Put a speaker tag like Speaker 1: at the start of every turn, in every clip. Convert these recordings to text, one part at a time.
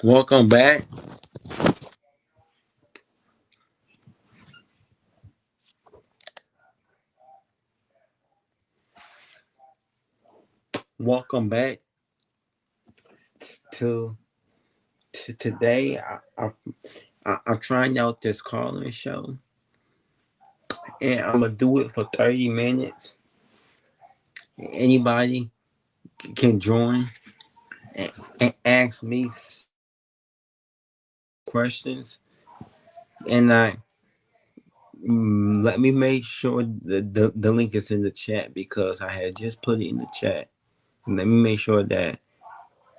Speaker 1: Welcome back. Welcome back to, today. I'm trying out this calling show, and I'm gonna do it for 30 minutes. Anybody can join and, and ask me questions, and let me make sure the link is in the chat because I had just put it in the chat. And let me make sure that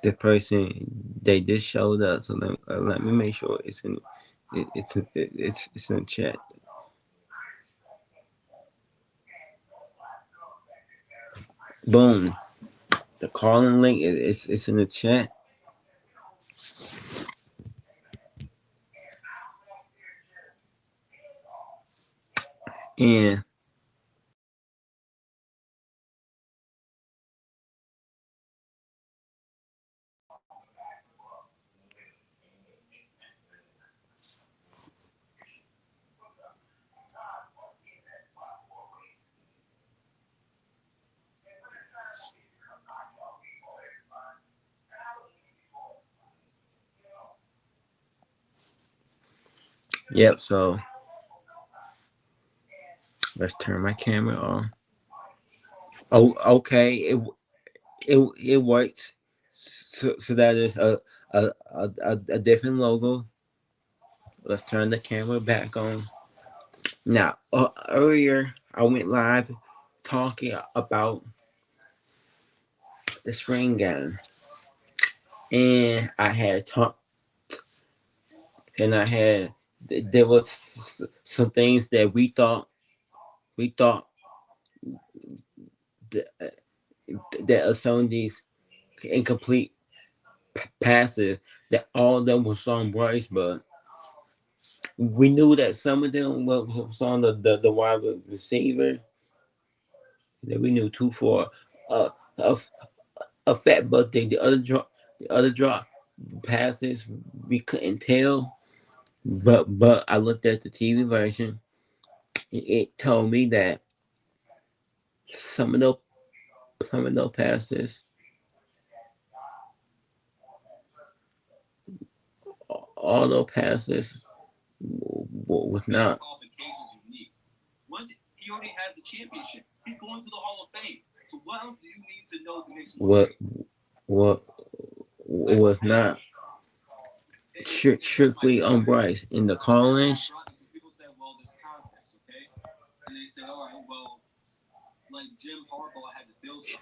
Speaker 1: the person they just showed up. So let me make sure it's in it's in the chat. Boom. The calling link it's in the chat. And yep, so let's turn my camera on. Oh, okay. It works. So that is a different logo. Let's turn the camera back on. Now, earlier I went live talking about the spring game, and I had talked, and I had there was some things that we thought that, that are some of these incomplete passes that all of them was on Bryce, but we knew that some of them was on the wide receiver. That we knew two for uh, a a fat, but the other drop passes we couldn't tell. But I looked at the TV version. It told me that some of those passes, all those passes, was not. What what was not strictly on Bryce in the college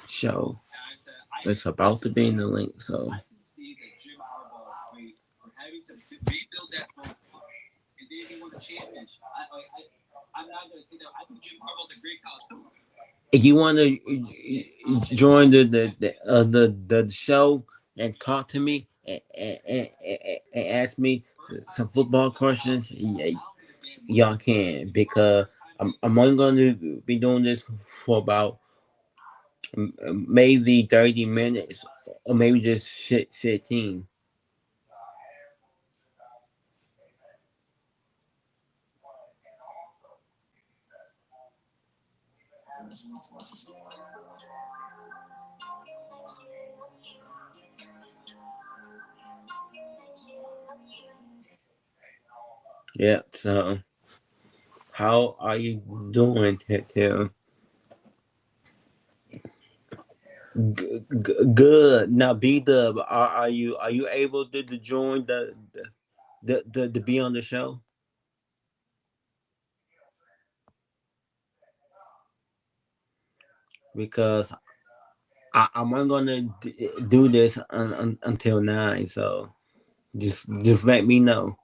Speaker 1: show. It's about to be in the link, so if you want to join the show and talk to me and ask me some football questions, yeah, y'all can because I'm only going to be doing this for about maybe 30 minutes or maybe just 15. Yeah, so how are you doing, Tim? Good. Now, B Dub, are you able to join the be on the show? Because I'm not gonna do this until 9. So just let me know.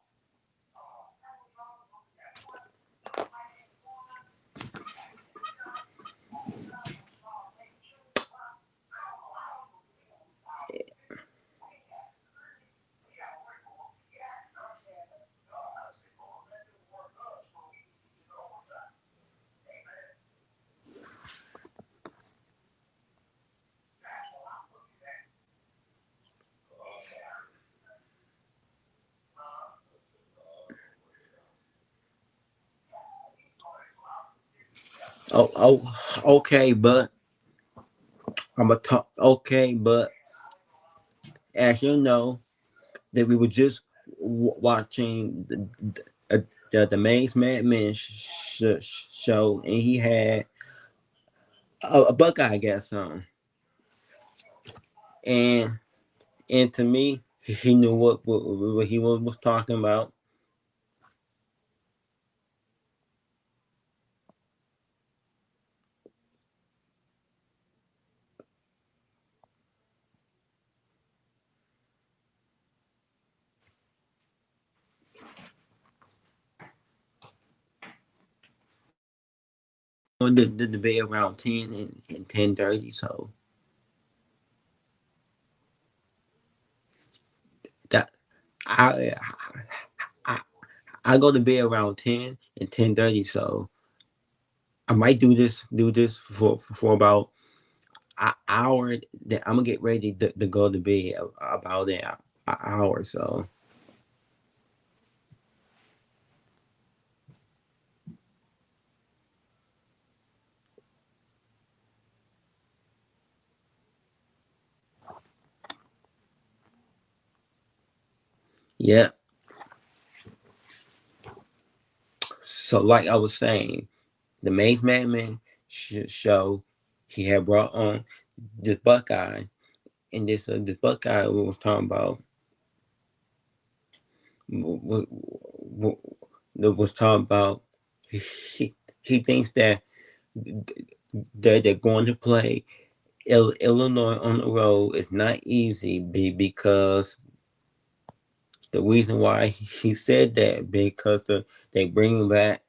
Speaker 1: Okay, but I'm a talk. Okay, but as you know, that we were just watching the Maze Madman show, and he had a Buckeye got some, and to me, he knew what he was talking about. On the debate around 10 and 10:30, so that I I I go to bed around 10 and 10:30, so I might do this for about an hour. Then I'm gonna get ready to go to bed about an hour. So yeah. So like I was saying, the Maze Madman show, he had brought on this Buckeye, and this Buckeye was talking about was talking about he thinks that they're going to play Illinois on the road is not easy because the reason why he said that because they bring back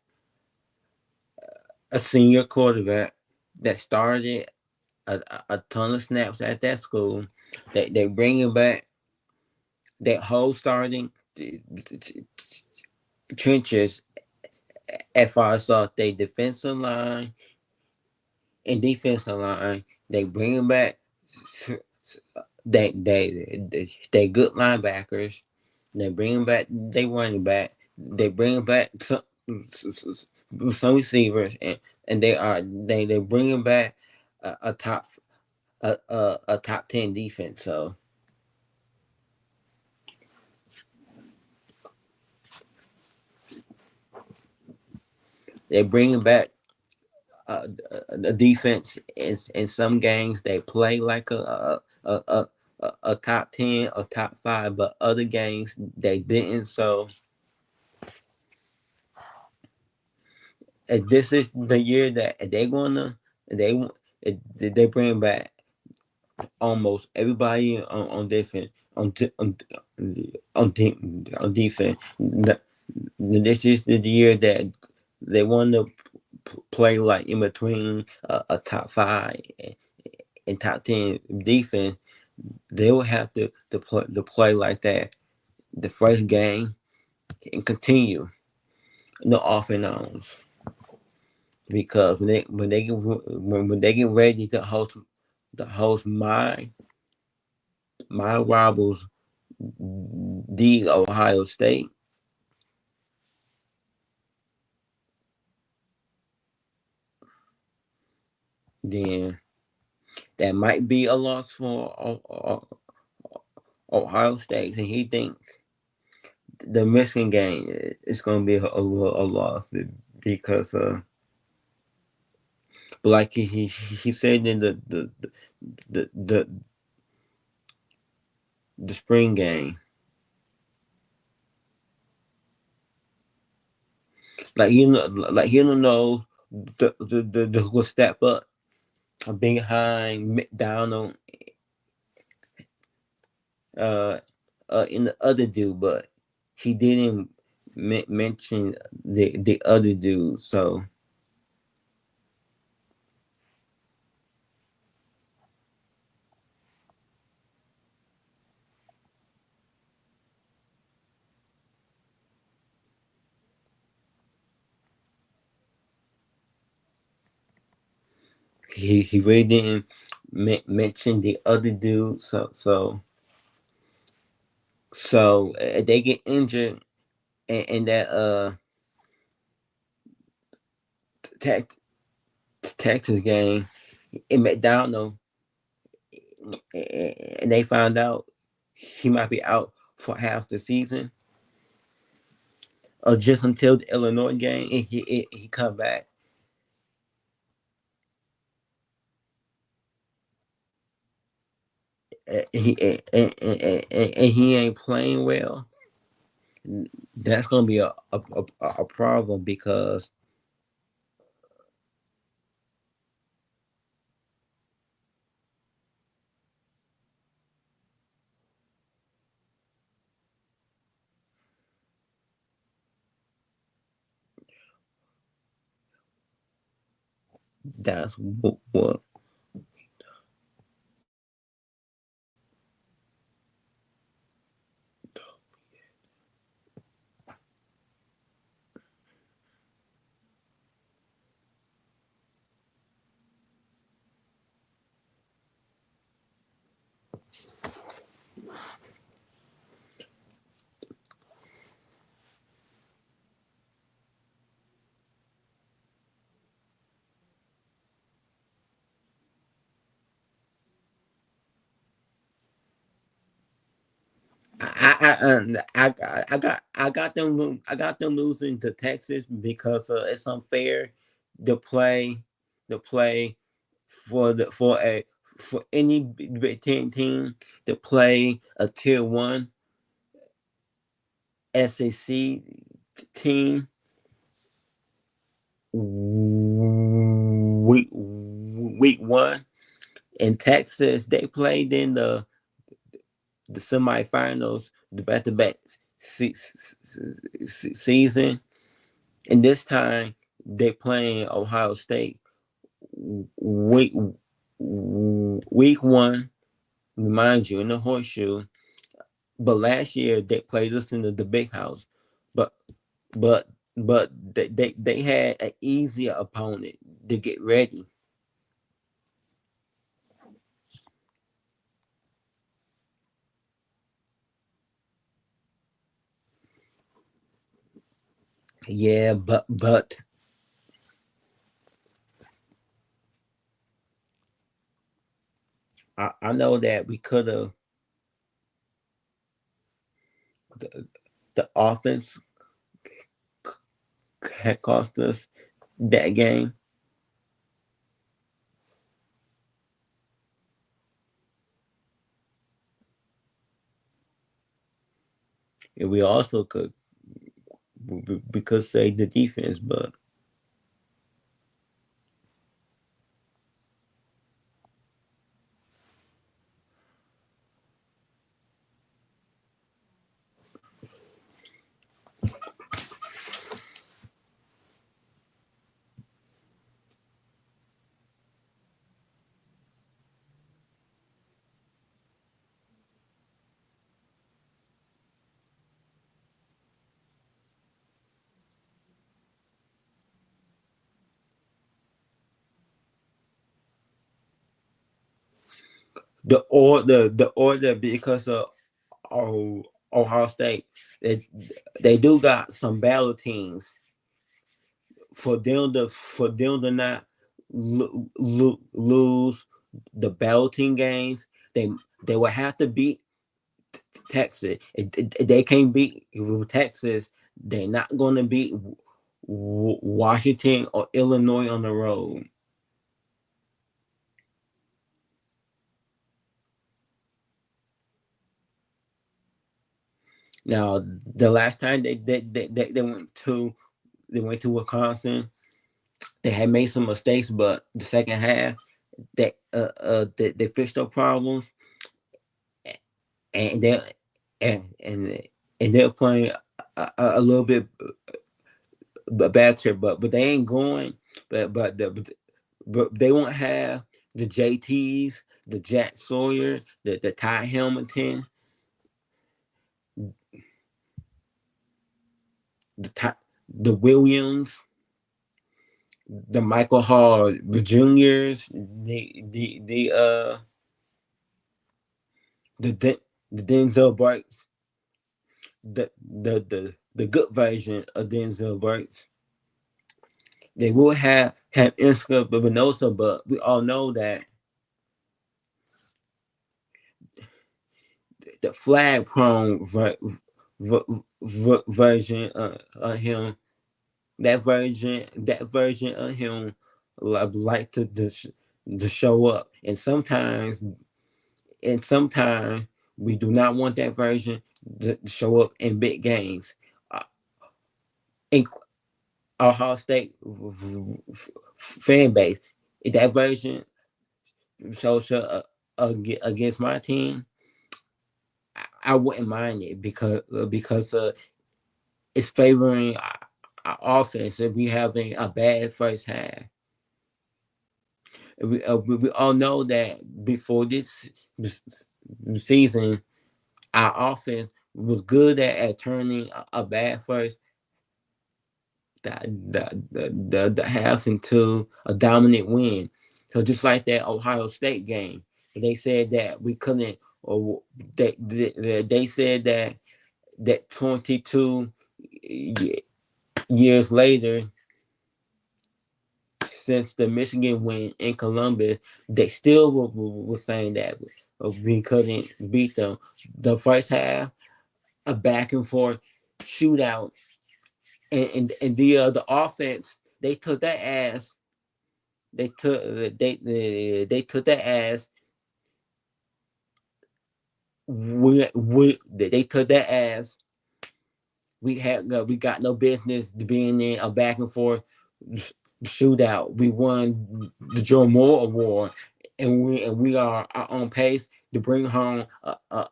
Speaker 1: a senior quarterback that started a ton of snaps at that school. They bringing back that whole starting trenches as far as they defensive line and defensive line. They bringing back they good linebackers. They bring back they running back. They bring back some receivers, and they bringing back a top a top 10 defense. So they bringing back a defense in some games. They play like a top 10 or top 5, but other games they didn't. So this is the year that they they bring back almost everybody on defense on defense. This is the year that they want to play like in between a top 5 and top 10 defense. They will have to play like that the first game and continue the off and ons, because when they get ready to host my rivals, the Ohio State, then that might be a loss for Ohio State, and he thinks the Michigan game is going to be a loss because but like he said in the the, the spring game, like he don't know the will step up behind McDonald uh in the other dude, but he didn't mention the other dude. So he really didn't mention the other dude. So they get injured, and that tag Texas game in McDonald, and they found out he might be out for half the season, or just until the Illinois game, and he come back. And he ain't playing well. That's gonna be a problem because that's what I got them losing to Texas because it's unfair to play for a for any Big Ten team to play a tier one SEC team week one. In Texas, they played in the semifinals, the back to back season, and this time they playing Ohio State week week one. Remind you in the horseshoe, but last year they played us in the big house, but but they had an easier opponent to get ready. Yeah, but I know that we could have the, the offense had cost us that game. And we also could say the defense, but the order because of Ohio State, they do got some battle teams for them to not lose the battle team games. They they will have to beat Texas. They can't beat Texas. They're not going to beat Washington or Illinois on the road. Now, the last time they went to Wisconsin, they had made some mistakes, but the second half they fixed their problems, and they and and they're playing a little bit better, but they ain't going. But they won't have the JTs, the Jack Sawyer, the Ty Hamilton, the Williams, the Michael Hall, the juniors, the Denzel Burks, the good version of Denzel Burks. They will have Isca Venosa, but we all know that the flag prone version of him, that version of him, like to show up, and sometimes we do not want that version to show up in big games. Uh, in Ohio State fan base, if that version shows up against my team, I wouldn't mind it because it's favoring our offense if we having a bad first half. We all know that before this season, our offense was good at turning a bad first the half into a dominant win. So just like that Ohio State game, they said that we couldn't, or they said that 22 years later, since the Michigan win in Columbus, they still were saying that we couldn't beat them. The first half, a back and forth shootout, and the offense, they took that ass. They took that ass. They took that ass. We got no business being in a back and forth shootout. We won the Joe Moore Award, and we are on pace to bring home a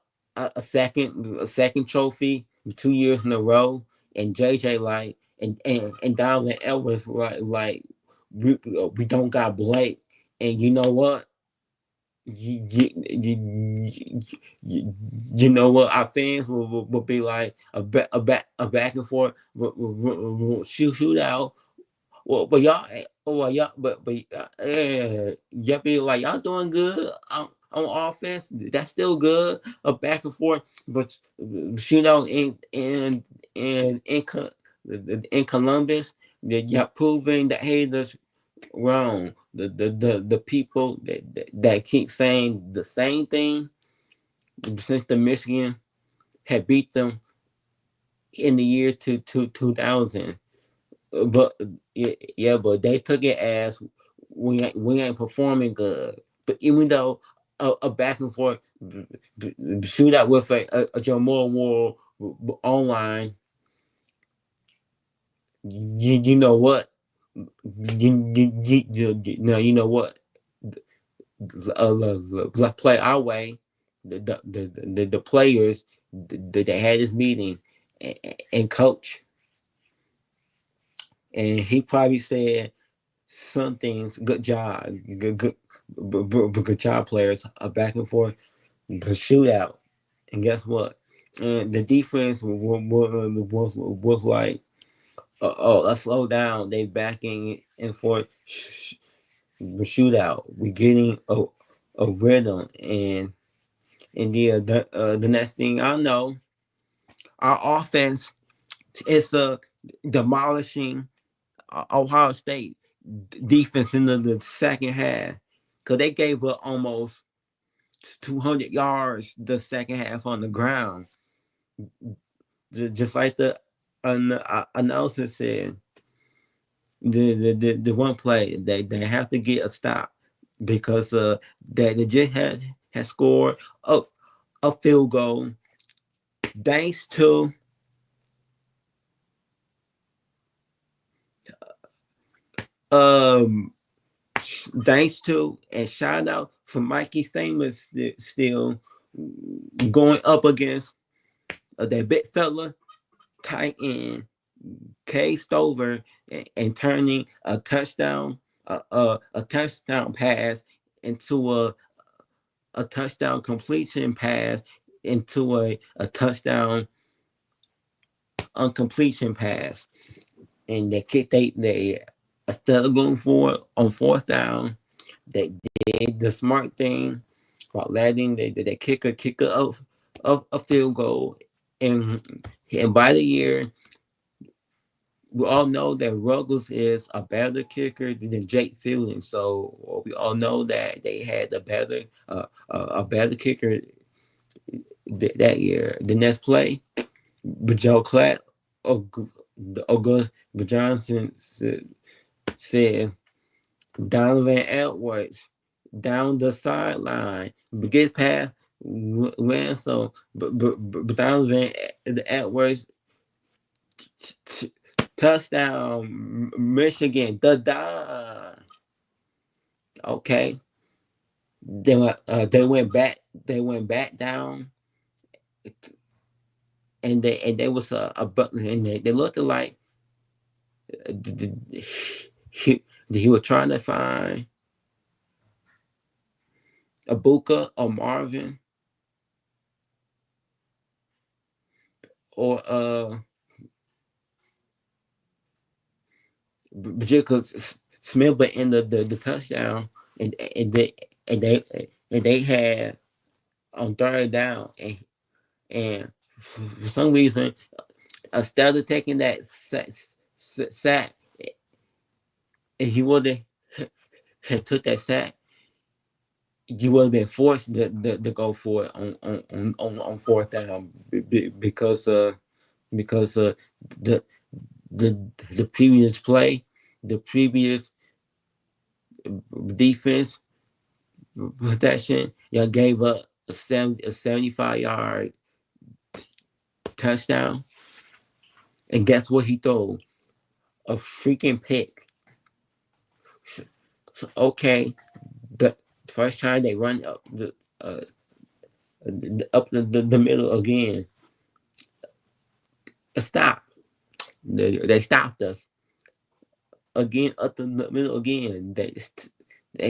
Speaker 1: second trophy 2 years in a row. And JJ, like, and Donovan Edwards, like we don't got Blake, and you know what? You know what? Our fans will be like a back and forth shootout. Y'all be like, y'all doing good on offense. That's still good. A back and forth, but in Columbus, y'all proving the haters wrong. The people that keep saying the same thing since the Michigan had beat them in the year 2000. But yeah, but they took it as we ain't performing good. But even though a back and forth shootout with a Joe Moore War online, you know what? You know what? Play our way. The players they had this meeting, and coach, and he probably said some things. Good job, good job, players. A back and forth shootout, and guess what? And the defense was like, oh, let's slow down. They backing and forth shootout. We getting a rhythm, and the next thing I know, our offense is demolishing Ohio State defense in the second half, because they gave up almost 200 yards the second half on the ground. Just like the announcer said, the one play they have to get a stop because they just had scored a field goal thanks to um and shout out for Mikey Stamos still going up against that big fella tight end K Stover, and turning a touchdown pass into a touchdown completion pass into a touchdown uncompletion pass. And they instead of going for it on fourth down, they did the smart thing about letting the kicker of a field goal. And by the year, we all know that Ruggles is a better kicker than Jake Fielding. So we all know that they had a better kicker that year. The next play, Joe Clatt, August Johnson said Donovan Edwards down the sideline, gets past Ransom, but Donovan Edwards touchdown, Michigan, the Don. Okay, they went back down, and they was a button, and they looked like he was trying to find Abuka or Marvin or Jacob Smith, but in the touchdown, and and they and they and they had on third down, and for some reason, instead of taking that sack, and he would have took that sack, you would have been forced to go for it on fourth down because the the previous play, the previous defense protection, y'all gave up a 75-yard touchdown, and guess what he threw? A freaking pick. So, okay, the first time they run up the middle again, stop. They stopped us again up the middle again. They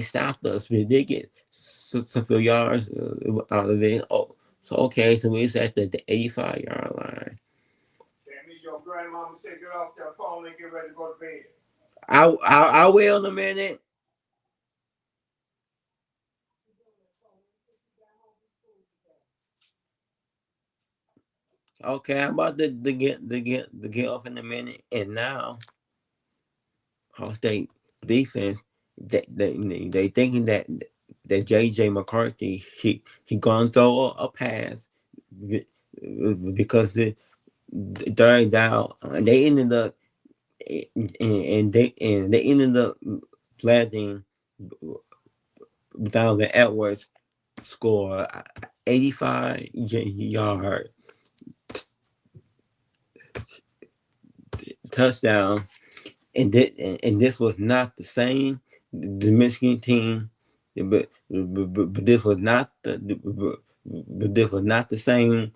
Speaker 1: stopped us. We did get some few yards out of it. Oh, so okay, so we're at the 85-yard line.
Speaker 2: That means your grandmama said get off that phone and get ready to go to bed.
Speaker 1: I will in a minute. Okay, I'm about to get off in a minute, and now Ohio State defense they thinking that JJ McCarthy he gonna throw a pass because the third down and they ended up and they ended up planting Donovan Edwards score 85-yard touchdown, and this was not the same the Michigan team, but this was not but this was not the same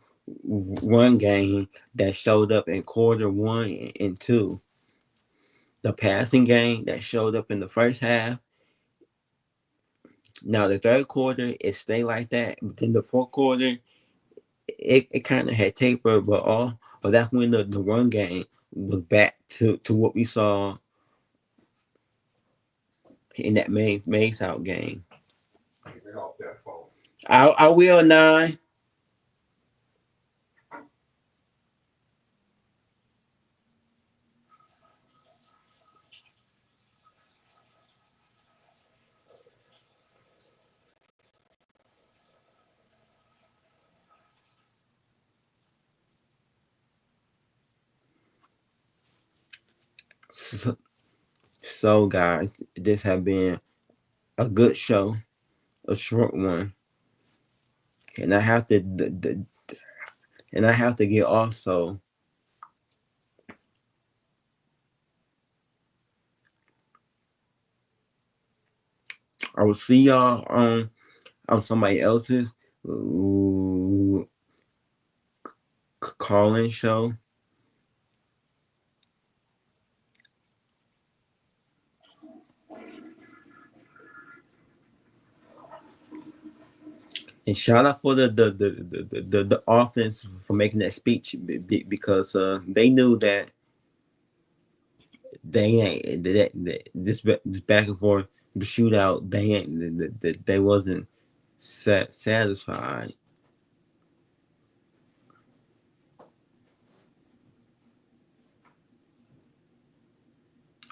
Speaker 1: run game that showed up in quarter one and two. The passing game that showed up in the first half. Now the third quarter it stayed like that, but then the fourth quarter it kind of had tapered, but that's when the run game was back to what we saw in that May South game.
Speaker 2: Get off that phone.
Speaker 1: I will nine. So guys, this has been a good show, a short one, and I have to get off. So I will see y'all on somebody else's call-in show. And shout out for the offense for making that speech because they knew that they ain't this back and forth shootout. They wasn't satisfied.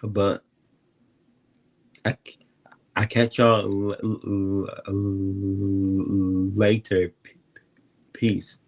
Speaker 1: But I, I catch y'all later. Peace.